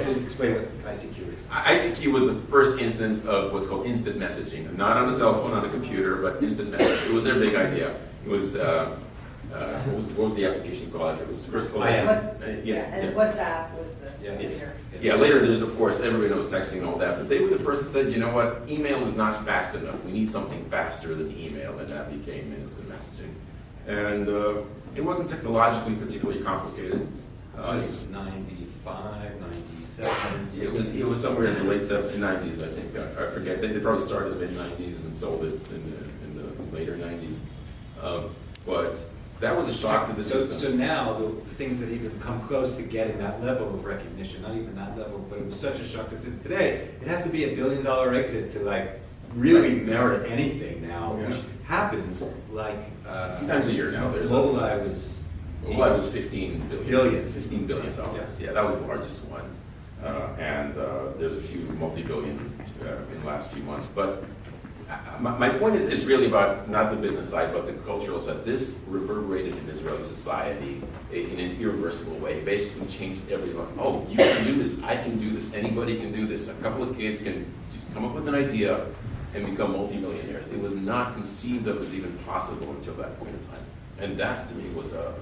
to explain what ICQ is. ICQ was the first instance of what's called instant messaging. Not on a cell phone, on a computer, but instant messaging. It was their big idea. It was, what was the application called? It was first called and WhatsApp was the Yeah, later there's, of course, everybody knows texting and all that, but they were the first that said, you know what, email is not fast enough. We need something faster than email, and that became instant messaging. And it wasn't technologically particularly complicated. It was 95, 97. It was somewhere in the late 90s, I think. I forget. They probably started in the mid-90s and sold it in the later 90s. But that was a shock to the system. So now, the things that even come close to getting that level of recognition, not even that level, but it was such a shock to today, it has to be $1 billion exit to like really merit anything now, which happens like a few times a year now. Mobileye was $15 billion. $15 billion. Yeah, that was the largest one. And there's a few multi-billion in the last few months. But my point is really about not the business side, but the cultural side. This reverberated in Israeli society in an irreversible way. It basically changed everyone. Oh, you can do this. I can do this. Anybody can do this. A couple of kids can come up with an idea and become multimillionaires. It was not conceived of as even possible until that point in time. And that, to me, was a...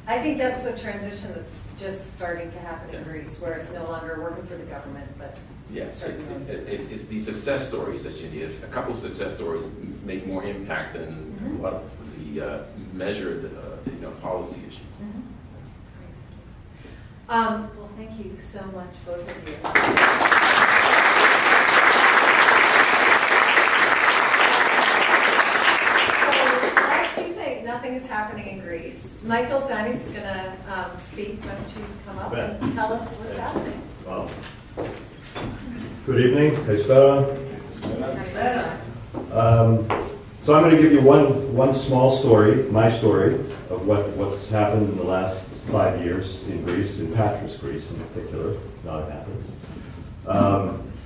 I think that's the transition that's just starting to happen in Greece, where it's no longer working for the government, but yes, it's the success stories that you need. A couple of success stories make more impact than a lot of the measured policy issues. Well, thank you so much, both of you. Nothing is happening in Greece. Michael Zanis is going to speak. Why don't you come up and tell us what's happening? Well, good evening. Kaispera. So I'm going to give you one small story, my story, of what's happened in the last 5 years in Greece, in Patras, Greece in particular, not in Athens.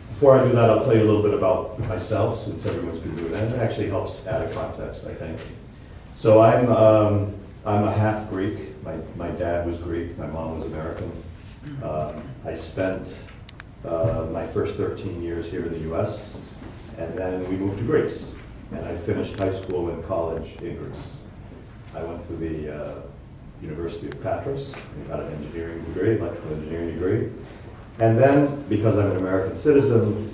Before I do that, I'll tell you a little bit about myself, since everyone's been doing that. It actually helps add a context, I think. So I'm I'm a half Greek. My dad was Greek, my mom was American. I spent my first 13 years here in the US, and then we moved to Greece. And I finished high school and college in Greece. I went to the University of Patras and got an engineering degree, electrical engineering degree. And then, because I'm an American citizen,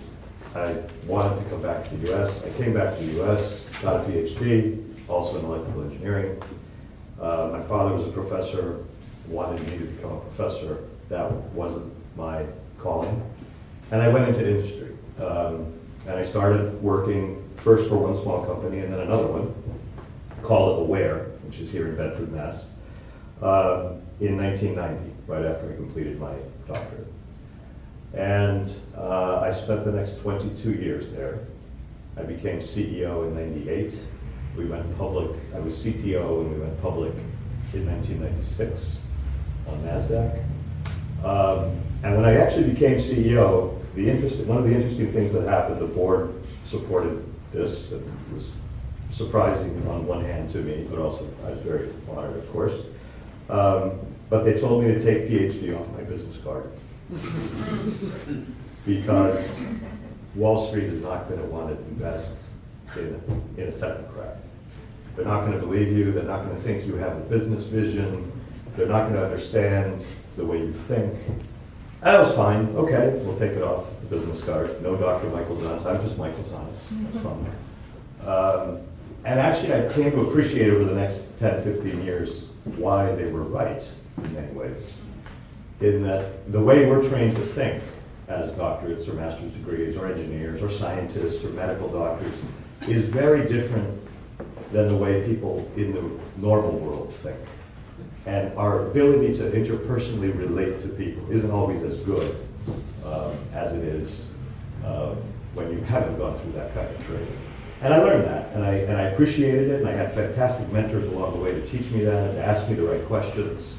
I wanted to come back to the US. I came back to the US, got a PhD, also in electrical engineering. My father was a professor, wanted me to become a professor. That wasn't my calling. And I went into industry. And I started working first for one small company and then another one called Aware, which is here in Bedford, Mass, in 1990, right after I completed my doctorate. And I spent the next 22 years there. I became CEO in 98. We went public, I was CTO and we went public in 1996 on NASDAQ. And when I actually became CEO, one of the interesting things that happened, the board supported this. It was surprising on one hand to me, but also I was very honored, of course. But they told me to take PhD off my business card. Because Wall Street is not going to want to invest in a technocrat. They're not going to believe you. They're not going to think you have a business vision. They're not going to understand the way you think. And that was fine. Okay, we'll take it off the business card. No Dr. Michael Zahns. I'm just Michael Zahns. That's fine. And actually, I came to appreciate over the next 10, 15 years why they were right in many ways. In that the way we're trained to think as doctorates or master's degrees or engineers or scientists or medical doctors is very different than the way people in the normal world think. And our ability to interpersonally relate to people isn't always as good as it is when you haven't gone through that kind of training. And I learned that, and I appreciated it, and I had fantastic mentors along the way to teach me that and to ask me the right questions.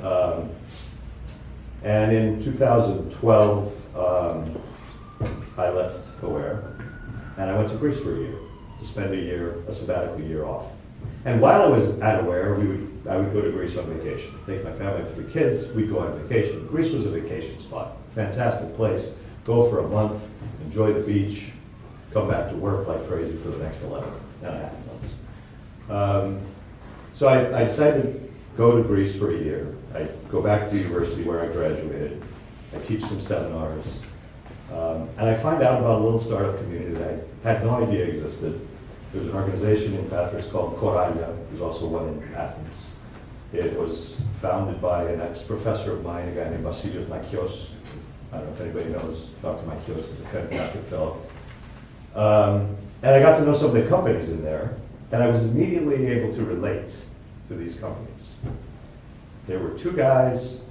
And in 2012, I left Aware, and I went to Greece for a year to spend a sabbatical year off. And while I was at Aware, I would go to Greece on vacation. Take my family of 3 kids, we'd go on vacation. Greece was a vacation spot, fantastic place. Go for a month, enjoy the beach, come back to work like crazy for the next 11 and a half months. So I decided to go to Greece for a year. I go back to the university where I graduated. I teach some seminars. And I find out about a little startup community that I had no idea existed. There's an organization in Patras called Koralia. There's also one in Athens. It was founded by an ex-professor of mine, a guy named Vasilios Makios. I don't know if anybody knows Dr. Makios is a fantastic fellow. And I got to know some of the companies in there, and I was immediately able to relate to these companies. There were 2 guys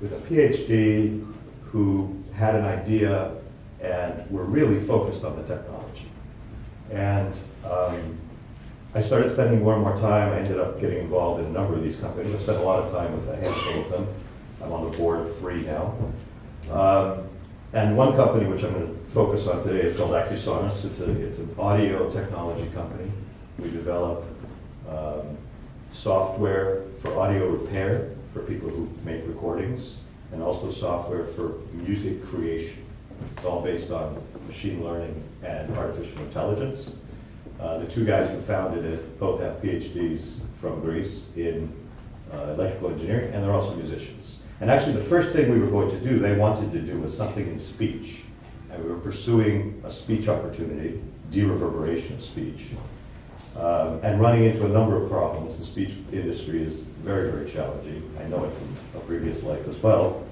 with a PhD who had an idea and were really focused on the technology. And I started spending more and more time. I ended up getting involved in a number of these companies. I spent a lot of time with a handful of them. I'm on the board of 3 now. And one company which I'm going to focus on today is called Acusonis. It's an audio technology company. We develop software for audio repair for people who make recordings, and also software for music creation. It's all based on machine learning and artificial intelligence. The 2 guys who founded it both have PhDs from Greece in electrical engineering, and they're also musicians. And actually the first thing we were going to do, they wanted to do, was something in speech. And we were pursuing a speech opportunity, de-reverberation of speech, and running into a number of problems. The speech industry is very, very challenging. I know it from a previous life as well.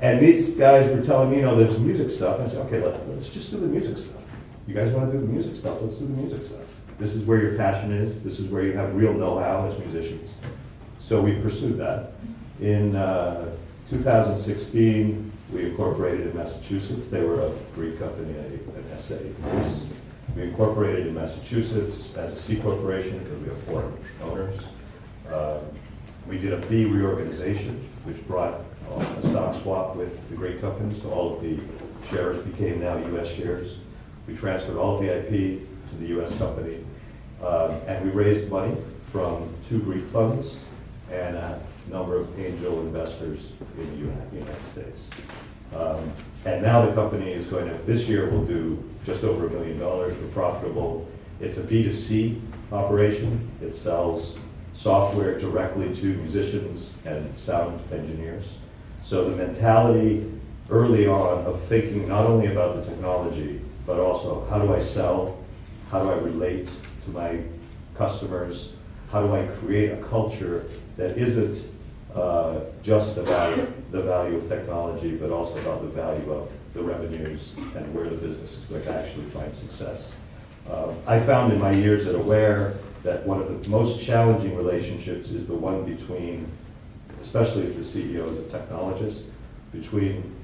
And these guys were telling me, there's music stuff. And I said, okay, let's just do the music stuff. You guys want to do the music stuff? Let's do the music stuff. This is where your passion is. This is where you have real know-how as musicians. So we pursued that. In 2016, we incorporated in Massachusetts. They were a Greek company, an SA in Greece. We incorporated in Massachusetts as a C corporation because we have 4 owners. We did a B reorganization, which brought a stock swap with the Greek company, so all of the shares became now U.S. shares. We transferred all of the IP to the U.S. company, and we raised money from 2 Greek funds and a number of angel investors in the United States. And now the company is going to, this year will do just over $1 million. We're profitable. It's a B2C operation. It sells software directly to musicians and sound engineers. So the mentality early on of thinking not only about the technology, but also how do I sell, how do I relate to my customers, how do I create a culture that isn't just about the value of technology, but also about the value of the revenues and where the business is going to actually find success. I found in my years at Aware that one of the most challenging relationships is the one between, especially if the CEO is a technologist, between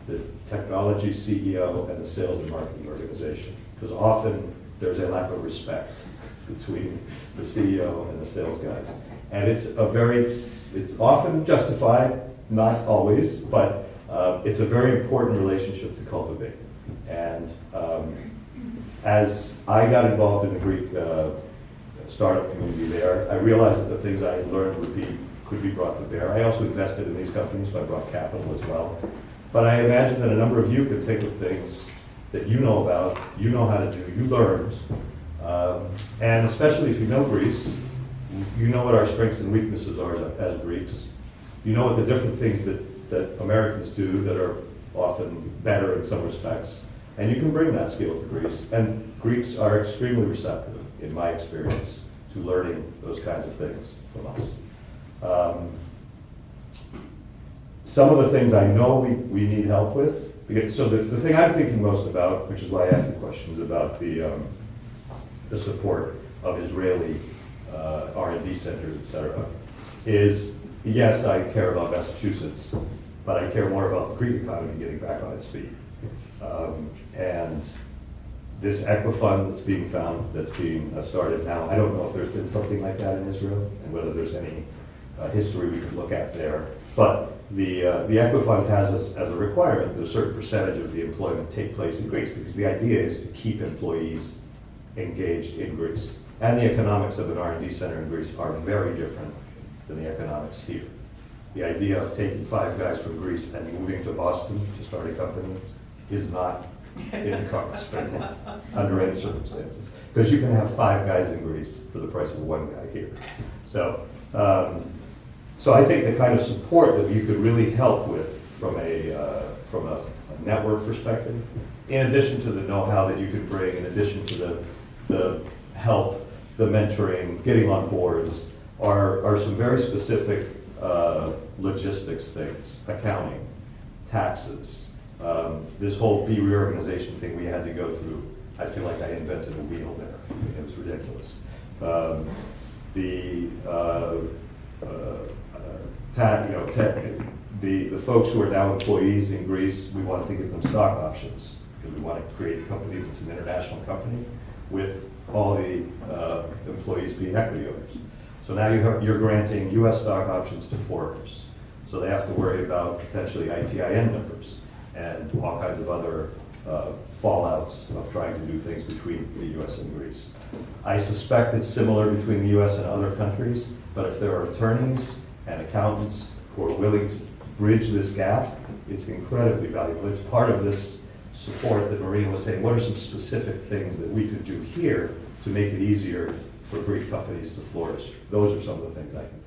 the technology CEO and the sales and marketing organization. Because often there's a lack of respect between the CEO and the sales guys. And it's often justified, not always, but it's a very important relationship to cultivate. And as I got involved in the Greek startup community there, I realized that the things I had learned could be brought to bear. I also invested in these companies, so I brought capital as well. But I imagine that a number of you could think of things that you know about, you know how to do, you learned. And especially if you know Greece, you know what our strengths and weaknesses are as Greeks. You know what the different things that Americans do that are often better in some respects. And you can bring that skill to Greece. And Greeks are extremely receptive, in my experience, to learning those kinds of things from us. Some of the things I know we need help with. So the thing I'm thinking most about, which is why I asked the questions about the support of Israeli R&D centers, et cetera, is yes, I care about Massachusetts, but I care more about the Greek economy getting back on its feet. And this Equifund that's being started now, I don't know if there's been something like that in Israel and whether there's any history we could look at there. But the Equifund has as a requirement that a certain percentage of the employment take place in Greece, because the idea is to keep employees engaged in Greece. And the economics of an R&D center in Greece are very different than the economics here. The idea of taking 5 guys from Greece and moving to Boston to start a company is not in the cards under any circumstances. Because you can have 5 guys in Greece for the price of 1 guy here. So I think the kind of support that you could really help with from a network perspective, in addition to the know-how that you could bring, in addition to the help, the mentoring, getting on boards, are some very specific logistics things, accounting, taxes. This whole reorganization thing we had to go through, I feel like I invented a wheel there. It was ridiculous. The folks who are now employees in Greece, we wanted to give them stock options because we want to create a company that's an international company with all the employees being equity owners. So now you're granting U.S. stock options to foreigners. So they have to worry about potentially ITIN numbers and all kinds of other fallouts of trying to do things between the U.S. and Greece. I suspect it's similar between the U.S. and other countries, but if there are attorneys and accountants who are willing to bridge this gap, it's incredibly valuable. It's part of this support that Marina was saying, what are some specific things that we could do here to make it easier for Greek companies to flourish? Those are some of the things I can